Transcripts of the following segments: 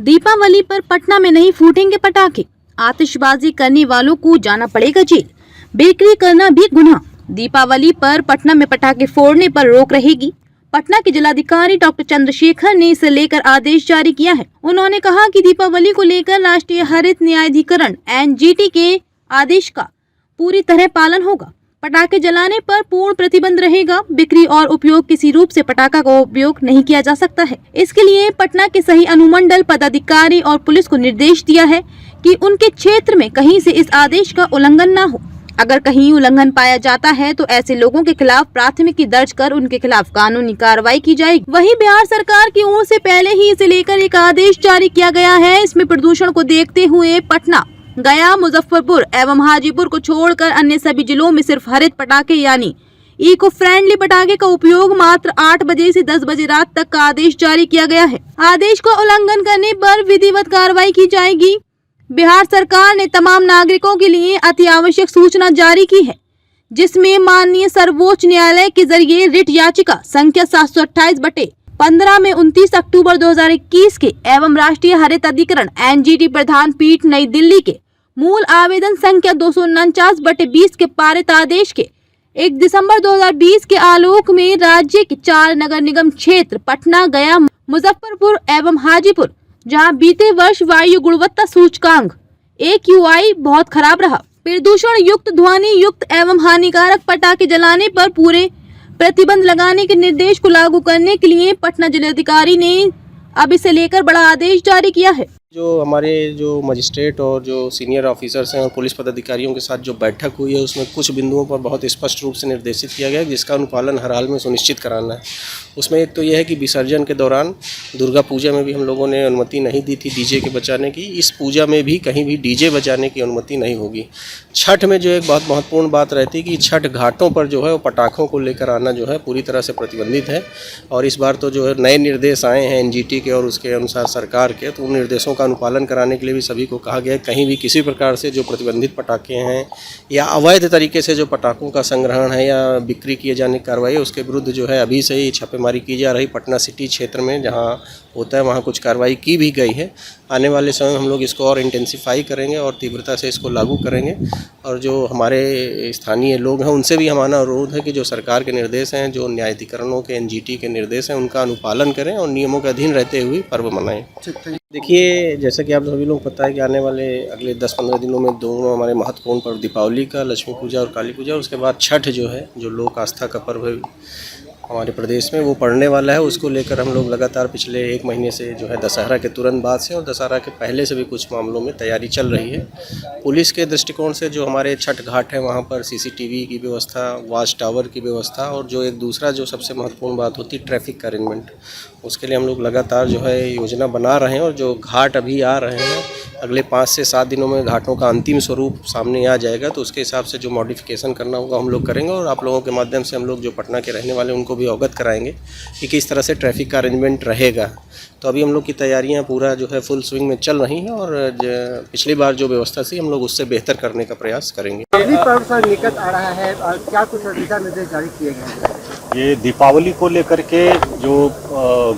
दीपावली पर पटना में नहीं फूटेंगे पटाखे, आतिशबाजी करने वालों को जाना पड़ेगा जेल, बिक्री करना भी गुनाह। दीपावली पर पटना में पटाखे फोड़ने पर रोक रहेगी। पटना के जिलाधिकारी डॉक्टर चंद्रशेखर ने इसे लेकर आदेश जारी किया है। उन्होंने कहा कि दीपावली को लेकर राष्ट्रीय हरित न्यायाधिकरण (एनजीटी) के आदेश का पूरी तरह पालन होगा। पटाखे जलाने पर पूर्ण प्रतिबंध रहेगा। बिक्री और उपयोग किसी रूप से पटाखा का उपयोग नहीं किया जा सकता है। इसके लिए पटना के सही अनुमंडल पदाधिकारी और पुलिस को निर्देश दिया है कि उनके क्षेत्र में कहीं से इस आदेश का उल्लंघन न हो। अगर कहीं उल्लंघन पाया जाता है तो ऐसे लोगों के खिलाफ प्राथमिकी दर्ज कर उनके खिलाफ कानूनी कार्रवाई की जाएगी। वहीं बिहार सरकार की ओर से पहले ही इसे लेकर एक आदेश जारी किया गया है। इसमें प्रदूषण को देखते हुए पटना, गया, मुजफ्फरपुर एवं हाजीपुर को छोड़कर अन्य सभी जिलों में सिर्फ हरित पटाखे यानी इको फ्रेंडली पटाखे का उपयोग मात्र 8 बजे से 10 बजे रात तक का आदेश जारी किया गया है। आदेश का उल्लंघन करने पर विधिवत कार्रवाई की जाएगी। बिहार सरकार ने तमाम नागरिकों के लिए अति आवश्यक सूचना जारी की है, जिसमें माननीय सर्वोच्च न्यायालय के जरिए रिट याचिका संख्या 728/15 में 29 अक्टूबर 2021 के एवं राष्ट्रीय हरित अधिकरण (एनजीटी) प्रधान पीठ नई दिल्ली के मूल आवेदन संख्या 249/20 के पारित आदेश के 1 दिसंबर 2020 के आलोक में राज्य के 4 नगर निगम क्षेत्र पटना, गया, मुजफ्फरपुर एवं हाजीपुर, जहां बीते वर्ष वायु गुणवत्ता सूचकांक AQI बहुत खराब रहा, प्रदूषण युक्त, ध्वनि युक्त एवं हानिकारक पटाखे जलाने पर पूरे प्रतिबंध लगाने के निर्देश को लागू करने के लिए पटना जिलाधिकारी ने अब इसे लेकर बड़ा आदेश जारी किया है। जो हमारे मजिस्ट्रेट और जो सीनियर ऑफिसर्स हैं और पुलिस पदाधिकारियों के साथ जो बैठक हुई है उसमें कुछ बिंदुओं पर बहुत स्पष्ट रूप से निर्देशित किया गया है जिसका अनुपालन हर हाल में सुनिश्चित कराना है। उसमें एक तो यह है कि विसर्जन के दौरान दुर्गा पूजा में भी हम लोगों ने अनुमति नहीं दी थी डीजे के बजाने की। इस पूजा में भी कहीं भी डीजे बजाने की अनुमति नहीं होगी। छठ में जो एक बहुत महत्वपूर्ण बात रहती है कि छठ घाटों पर जो है वो पटाखों को लेकर आना जो है पूरी तरह से प्रतिबंधित है। और इस बार तो जो है नए निर्देश आए हैं एनजीटी के और उसके अनुसार सरकार के, तो उन निर्देशों का अनुपालन कराने के लिए भी सभी को कहा गया है। कहीं भी किसी प्रकार से जो प्रतिबंधित पटाखे हैं या अवैध तरीके से जो पटाखों का संग्रहण है या बिक्री किए जाने की कार्रवाई है उसके विरुद्ध जो है अभी से ही छापेमारी की जा रही। पटना सिटी क्षेत्र में जहां होता है वहां कुछ कार्रवाई की भी गई है। आने वाले समय हम लोग इसको और इंटेंसिफाई करेंगे और तीव्रता से इसको लागू करेंगे। और जो हमारे स्थानीय लोग हैं उनसे भी हमारा अनुरोध है कि जो सरकार के निर्देश हैं, जो न्यायाधिकरणों के एनजीटी के निर्देश हैं, उनका अनुपालन करें और नियमों के अधीन रहते हुए पर्व मनाएं। देखिए, जैसा कि आप सभी लोग पता है कि आने वाले अगले 10-15 दिनों में दोनों हमारे महत्वपूर्ण पर्व दीपावली का, लक्ष्मी पूजा और काली पूजा, उसके बाद छठ जो है जो लोक आस्था का पर्व है हमारे प्रदेश में वो पड़ने वाला है। उसको लेकर हम लोग लगातार पिछले 1 महीने से जो है दशहरा के तुरंत बाद से और दशहरा के पहले से भी कुछ मामलों में तैयारी चल रही है। पुलिस के दृष्टिकोण से जो हमारे छठ घाट है वहाँ पर सीसीटीवी की व्यवस्था, वॉच टावर की व्यवस्था और जो एक दूसरा जो सबसे महत्वपूर्ण बात होती है ट्रैफिक का अरेंजमेंट, उसके लिए हम लोग लगातार जो है योजना बना रहे हैं। और जो घाट अभी आ रहे हैं अगले 5 से 7 दिनों में घाटों का अंतिम स्वरूप सामने आ जाएगा, तो उसके हिसाब से जो मॉडिफिकेशन करना होगा हम लोग करेंगे। और आप लोगों के माध्यम से हम लोग जो पटना के रहने वाले उनको भी अवगत कराएंगे कि किस तरह से ट्रैफिक का अरेंजमेंट रहेगा। तो अभी हम लोग की तैयारियां पूरा जो है फुल स्विंग में चल रही हैं और पिछली बार जो व्यवस्था थी हम लोग उससे बेहतर करने का प्रयास करेंगे। अगली पर्व निकट आ रहा है और क्या कुछ दिशा निर्देश जारी किए गए हैं? ये दीपावली को लेकर के जो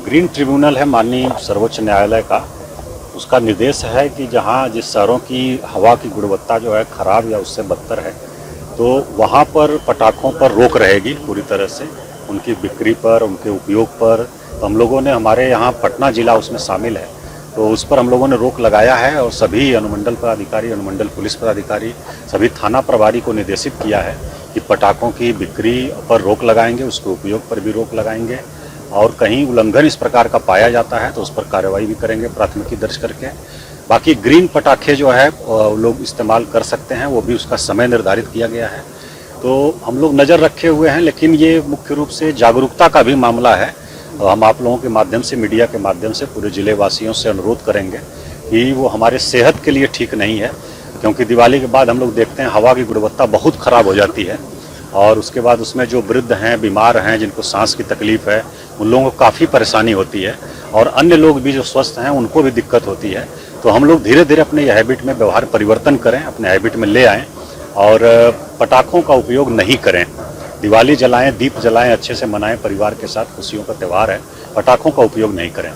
ग्रीन ट्रिब्यूनल है माननीय सर्वोच्च न्यायालय का, उसका निर्देश है कि जहाँ जिस शहरों की हवा की गुणवत्ता जो है ख़राब या उससे बदतर है तो वहाँ पर पटाखों पर रोक रहेगी पूरी तरह से, उनकी बिक्री पर, उनके उपयोग पर। तो हम लोगों ने हमारे यहाँ पटना ज़िला उसमें शामिल है तो उस पर हम लोगों ने रोक लगाया है और सभी अनुमंडल पदाधिकारी, अनुमंडल पुलिस पदाधिकारी, सभी थाना प्रभारी को निर्देशित किया है कि पटाखों की बिक्री पर रोक लगाएंगे, उसके उपयोग पर भी रोक लगाएंगे और कहीं उल्लंघन इस प्रकार का पाया जाता है तो उस पर कार्रवाई भी करेंगे प्राथमिकी दर्ज करके। बाकी ग्रीन पटाखे जो है लोग इस्तेमाल कर सकते हैं, वो भी उसका समय निर्धारित किया गया है। तो हम लोग नज़र रखे हुए हैं, लेकिन ये मुख्य रूप से जागरूकता का भी मामला है। हम आप लोगों के माध्यम से, मीडिया के माध्यम से पूरे ज़िले वासियों से अनुरोध करेंगे कि वो हमारे सेहत के लिए ठीक नहीं है, क्योंकि दिवाली के बाद हम लोग देखते हैं हवा की गुणवत्ता बहुत ख़राब हो जाती है और उसके बाद उसमें जो वृद्ध हैं, बीमार हैं, जिनको सांस की तकलीफ़ है, उन लोगों को काफ़ी परेशानी होती है और अन्य लोग भी जो स्वस्थ हैं उनको भी दिक्कत होती है। तो हम लोग धीरे धीरे अपने हैबिट में व्यवहार परिवर्तन करें, अपने हैबिट में ले आएँ और पटाखों का उपयोग नहीं करें। दिवाली जलाएं, दीप जलाएं, अच्छे से मनाएं, परिवार के साथ खुशियों का त्यौहार है, पटाखों का उपयोग नहीं करें।